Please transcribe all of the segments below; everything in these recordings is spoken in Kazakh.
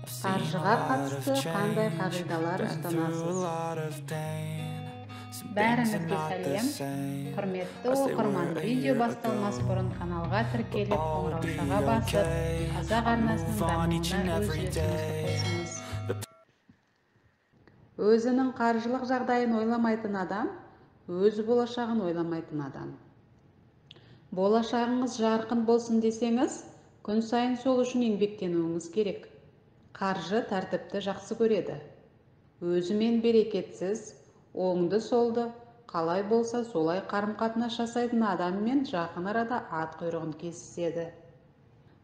Қаржыға қатысты қандай қағидалар ұстанасыз? Бәріңізге сәлем. Құрметті оқырман, видео басталмас бұрын каналға тіркеліп, қоңыраушаға басып, қазақ арнасының дамуына өз үлесіңізді қосыңыз. Өзінің қаржылық жағдайын ойламайтын адам, өз болашағын ойламайтын адам. Болашағыңыз жарқын болсын десеңіз, күн сайын сол үшін еңбектенуіңіз керек. Қаржы тәртіпті жақсы көреді. Өзімен берекетсіз, оңды солды, қалай болса солай қарым-қатынас жасайтын адаммен жақын арада ат құйрығын кесіседі.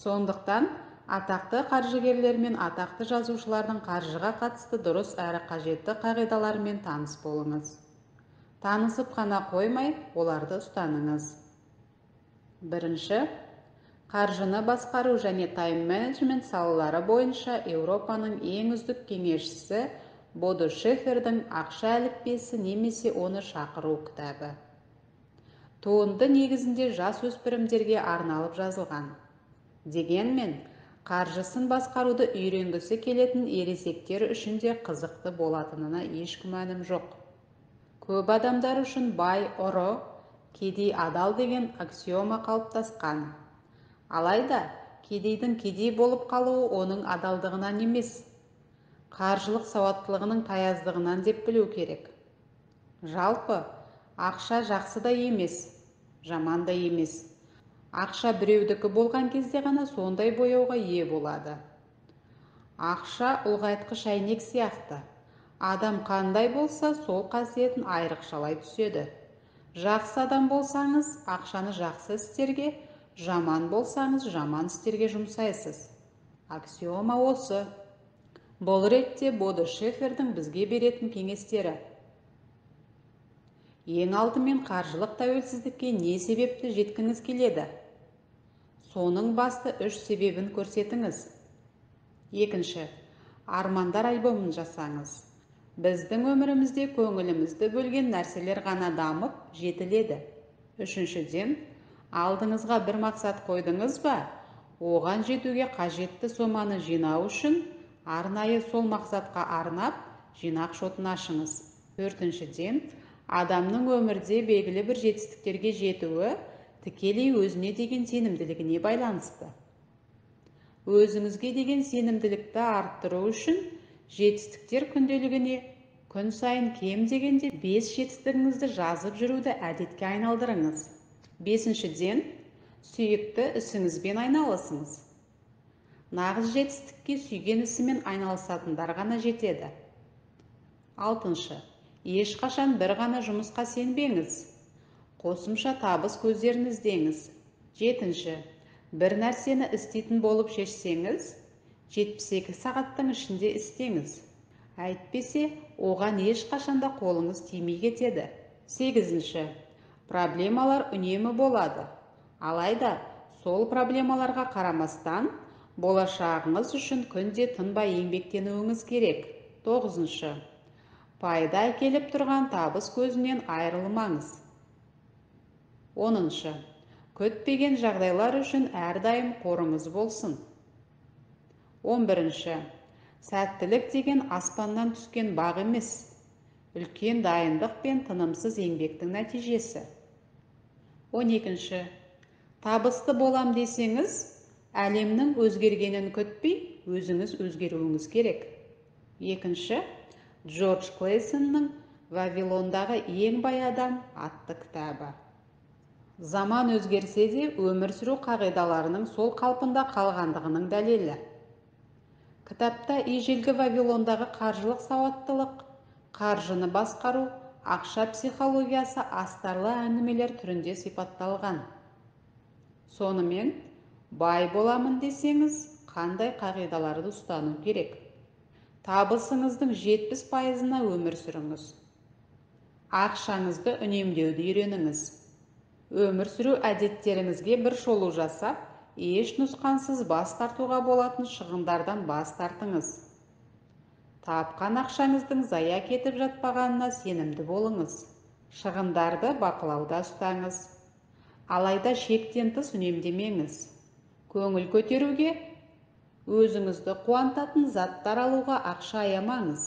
Сондықтан атақты қаржыгерлер мен атақты жазушылардың қаржыға қатысты дұрыс әрі қажетті қағидаларымен таныс болыңыз. Танысып қана қоймай, оларды ұстаныңыз. Бірінші, қаржыны басқару және тайм-менеджмент салалары бойынша Еуропаның ең үздік кеңесшісі Бодо Шефердің ақша әліппесі немесе оны шақыру кітабы. Туынды негізінде жасөспірімдерге арналып жазылған. Дегенмен, қаржысын басқаруды үйренгісі келетін ересектер үшін де қызықты болатынына еш күмәнім жоқ. Көп адамдар үшін бай ұры, кедей адал деген аксиома қалыптасқан. Алайда, кедейдің кедей болып қалуы оның адалдығынан емес, қаржылық сауаттылығының таяздығынан деп білу керек. Жалпы, ақша жақсы да емес, жаман да емес. Ақша біреудікі болған кезде ғана сондай бояуға ие болады. Ақша ұлғайтқыш әйнек сияқты. Адам қандай болса, сол қасиетін айрықшалай түседі. Жақсы адам болсаңыз, ақшаны жақсы істерге, жаман болсаңыз, жаман істерге жұмсайсыз. Аксиома осы. Бұл ретте Бодо Шефердің бізге беретін кеңестері. Ең алдымен қаржылық тәуелсіздікке не себепті жеткіңіз келеді? Соның басты 3 себебін көрсетіңіз. Екінші, армандар альбомын жасаңыз. Біздің өмірімізде көңілімізді бөлген нәрселер ғана дамып, жетіледі. Үшіншіден, алдыңызға бір мақсат қойдыңыз ба? Оған жетуге қажетті соманы жинау үшін арнайы сол мақсатқа арнап, жинақ шотын ашыңыз. Төртіншіден, адамның өмірде белгілі бір жетістіктерге жетуі тікелей өзіне деген сенімділігіне байланысты. Өзіңізге деген сенімділікті арттыру үшін жетістіктер күнделігіне күн сайын кем дегенде 5 жетістігіңізді жазып жүруді әдетке айналдырыңыз. Бесіншіден, сүйікті ісіңізбен айналысыңыз. Нағыз жетістікке сүйген ісімен айналысатындар ғана жетеді. Алтыншы, ешқашан бір ғана жұмысқа сенбеңіз. Қосымша табыс көздерін іздеңіз. Жетінші, бір нәрсені істейтін болып шешсеңіз, 72 сағаттың ішінде істеңіз. Әйтпесе, оған ешқашанда қолыңыз тимей кетеді. Сегізінші, проблемалар үнемі болады. Алайда, сол проблемаларға қарамастан, болашағыңыз үшін күнде тынбай еңбектенуіңіз керек. Тоғызыншы, пайда әкеліп тұрған табыс көзінен айырылмаңыз. Оныншы, күтпеген жағдайлар үшін әрдайым қорыңыз болсын. 11-ші, сәттілік деген аспаннан түскен баг емес, үлкен дайындық пен тынымсыз еңбектің нәтижесі. 12-ші, табысты болам десеңіз, әлемнің өзгергенін күтпей, өзіңіз өзгеруіңіз керек. Екінші, Джордж Клейсонның «Вавилондағы ең бай адам» атты кітабы. Заман өзгерсе де, өмір сүру қағидаларының сол қалпында қалғандығының дәлелі. Кітапта ежелгі Вавилондағы қаржылық сауаттылық, қаржыны басқару, ақша психологиясы астарлы әңгімелер түрінде сипатталған. Сонымен, бай боламын десеңіз, қандай қағидаларды ұстану керек? Табысыңыздың 70%-ына өмір сүріңіз. Ақшаңызды үнемдеуді үйреніңіз. Өмір сүру әдеттеріңізге бір шолу жасап, еш нұсқансыз бас тартуға болатын шығындардан бас тартыңыз. Тапқан ақшаңыздың зая кетіп жатпағанына сенімді болыңыз. Шығындарды бақылауда ұстаңыз. Алайда шектен тыс үнемдемеңіз. Көңіл көтеруге Өзіңізді қуантатын заттар алуға ақша аямаңыз.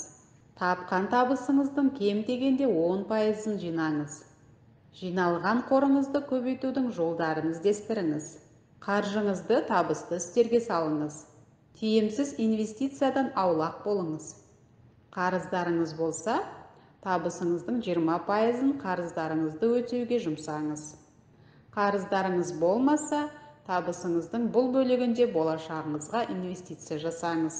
Тапқан табысыңыздың кем дегенде 10%-ын жинаңыз. Жиналған қорыңызды көбейтудің жолдарын іздестіріңіз. Қаржыңызды табысты істерге салыңыз. Тиімсіз инвестициядан аулақ болыңыз. Қарыздарыңыз болса, табысыңыздың 20%-ын қарыздарыңызды өтеуге жұмсаңыз. Қарыздарыңыз болмаса, табысыңыздың бұл бөлігінде болашағыңызға инвестиция жасаңыз.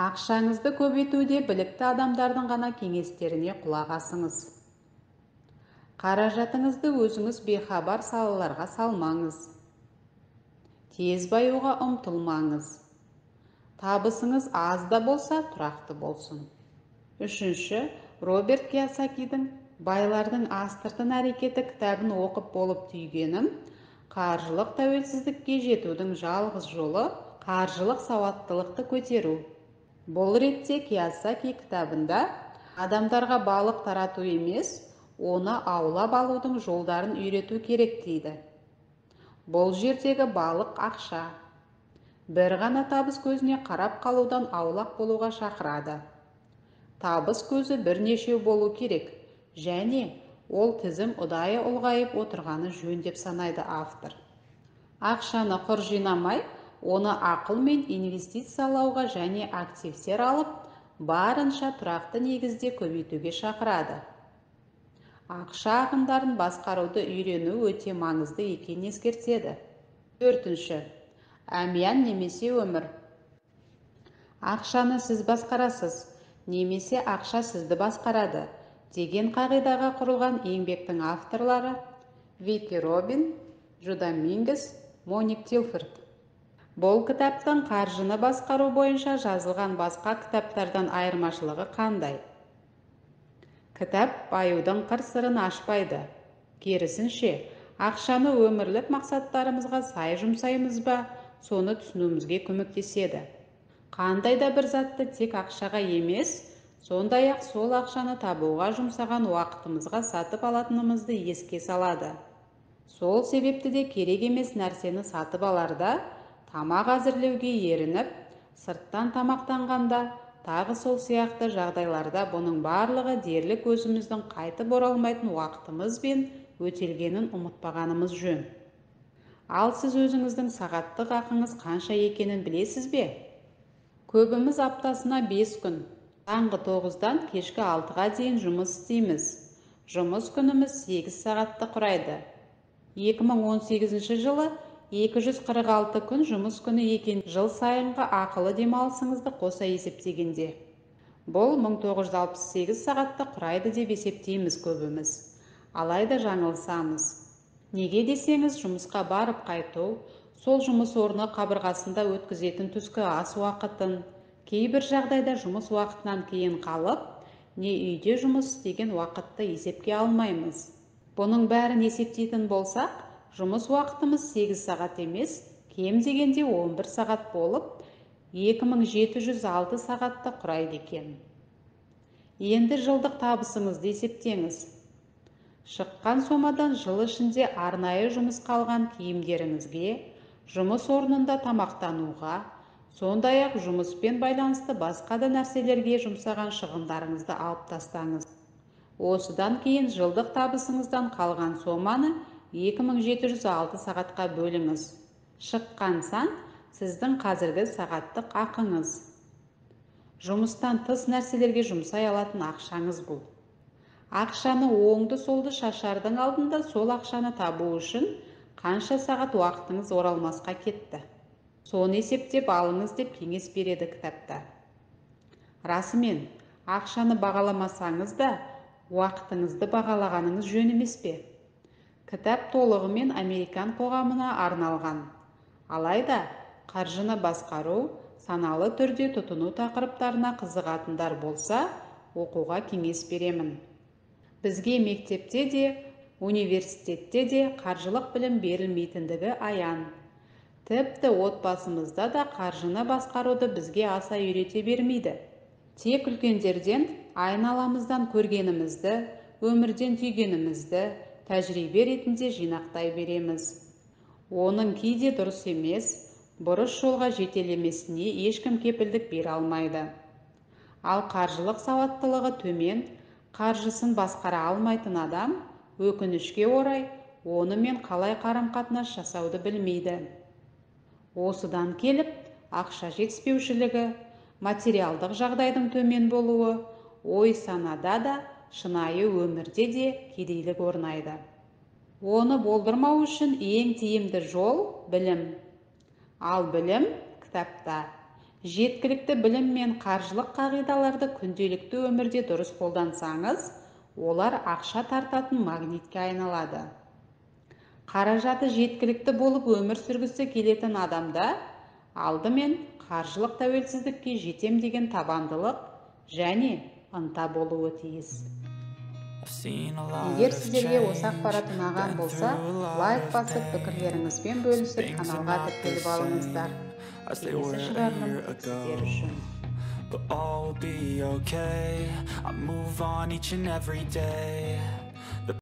Ақшаңызды көбейтуде білікті адамдардың ғана кеңестеріне құлақ асыңыз. Қаражатыңызды өзіңіз бейхабар салаларға салмаңыз. Тез баюға ұмтылмаңыз. Табысыңыз аз да болса, тұрақты болсын. Үшінші, Роберт Кийосакидің «Байлардың астыртын әрекеті» кітабын оқып болып түйгенім, қаржылық тәуелсіздікке жетудің жалғыз жолы қаржылық сауаттылықты көтеру. Бұл ретте Кийосаки кітабында адамдарға балық тарату емес, оны аулап алудың жолдарын үйрету керек дейді. Бұл жердегі балық ақша. Бір ғана табыс көзіне қарап қалудан аулақ болуға шақырады. Табыс көзі бірнешеу болу керек, және ол тізім ұдайы ұлғайып отырғаны жөн деп санайды автор. Ақшаны құр жинамай, оны ақылмен инвестициялауға және активтер алып, барынша тұрақты негізде көбейтуге шақырады. Ақша ағындарын басқаруды үйрену өте маңызды екенін ескертеді. Төртінші, әмиян немесе өмір. Ақшаны сіз басқарасыз, немесе ақша сізді басқарады деген қағидаға құрылған еңбектің авторлары Вики Робин, Джуда Мингес, Моник Тилфорд. Бұл кітаптың қаржыны басқару бойынша жазылған басқа кітаптардан айырмашылығы қандай? Кітап баюдың қыр-сырын ашпайды. Керісінше, ақшаны өмірлік мақсаттарымызға сай жұмсаймыз ба, соны түсінуімізге көмектеседі. Қандай да бір затты тек ақшаға емес, сондай-ақ сол ақшаны табуға жұмсаған уақытымызға сатып алатынымызды еске салады. Сол себепті де керек емес нәрсені сатып аларда, тамақ әзірлеуге ерініп, сырттан тамақтанғанда, тағы сол сияқты жағдайларда бұның барлығы дерлік өзіміздің қайтып оралмайтын уақытымыз бен өтелгенін ұмытпағанымыз жөн. Ал сіз өзіңіздің сағаттық ақыңыз қанша екенін білесіз бе? Көбіміз аптасына 5 күн, таңғы 9-дан кешкі 6-ға дейін жұмыс істейміз. Жұмыс күніміз 8 сағатты құрайды. 2018 жылы 246 күн жұмыс күні екен, жыл сайынғы ақылы демалысыңызды қоса есептегенде. Бұл 1968 сағатты құрайды деп есептейміз көбіміз. Алайда жаңылысамыз. Неге десеңіз, жұмысқа барып қайту, сол жұмыс орны қабырғасында өткізетін түскі ас уақытын, кейбір жағдайда жұмыс уақытынан кейін қалып, не үйде жұмыс істеген уақытты есепке алмаймыз. Бұның бәрін есептейтін болсақ, жұмыс уақытымыз 8 сағат емес, кем дегенде 11 сағат болып, 2706 сағатты құрайды екен. Енді жылдық табысыңызды есептеңіз. Шыққан сомадан жыл ішінде арнайы жұмыс қалған киімдеріңізге, жұмыс орнында тамақтануға, сондай-ақ жұмыспен байланысты басқа да нәрселерге жұмсаған шығындарыңызды алып тастаңыз. Осыдан кейін жылдық табысыңыздан қалған соманы 2706 сағатқа бөліңіз. Шыққан сан сіздің қазіргі сағаттық ақыңыз. Жұмыстан тыс нәрселерге жұмсай алатын ақшаңыз бұл. Ақшаны оңды-солды шашардың алдында сол ақшаны табу үшін қанша сағат уақытыңыз оралмасқа кетті. Соны есептеп алыңыз деп кеңес береді кітапта. Расымен, ақшаны бағаламасаңыз да, уақытыңызды бағалағаныңыз жөн емес пе? Кітап толығымен американ қоғамына арналған. Алайда, қаржыны басқару, саналы түрде тұтыну тақырыптарына қызығатындар болса, оқуға кеңес беремін. Бізге мектепте де, университетте де қаржылық білім берілмейтіндігі аян. Тіпті отбасымызда да қаржыны басқаруды бізге аса үйрете бермейді. Тек үлкендерден, айналамыздан көргенімізді, өмірден түйгенімізді тәжірибе ретінде жинақтай береміз. Оның кейде дұрыс емес, бұрыс жолға жетелемесіне ешкім кепілдік бере алмайды. Ал қаржылық сауаттылығы төмен, қаржысын басқара алмайтын адам, өкінішке орай, онымен қалай қарым-қатынас жасауды білмейді. Осыдан келіп, ақша жетіспеушілігі, материалдық жағдайдың төмен болуы, ой-санада да, шынайы өмірде де кедейлік орнайды. Оны болдырмау үшін ең тиімді жол білім. Ал білім кітапта. Жеткілікті білім мен қаржылық қағидаларды күнделікті өмірде дұрыс қолдансаңыз, олар ақша тартатын магнитке айналады. Қаражаты жеткілікті болып өмір сүргісі келетін адамда алдымен қаржылық тәуелсіздікке жетем деген табандылық және ынта болуы тиіс. Егер сіздерге осы ақпарат ұнаған болса, лайк басып, пікірлеріңізбен бөлісіп, каналға тіркеліп алыңыздар. Келесі шығарылым сіздер үшін. But all will be okay. I move on each and every day.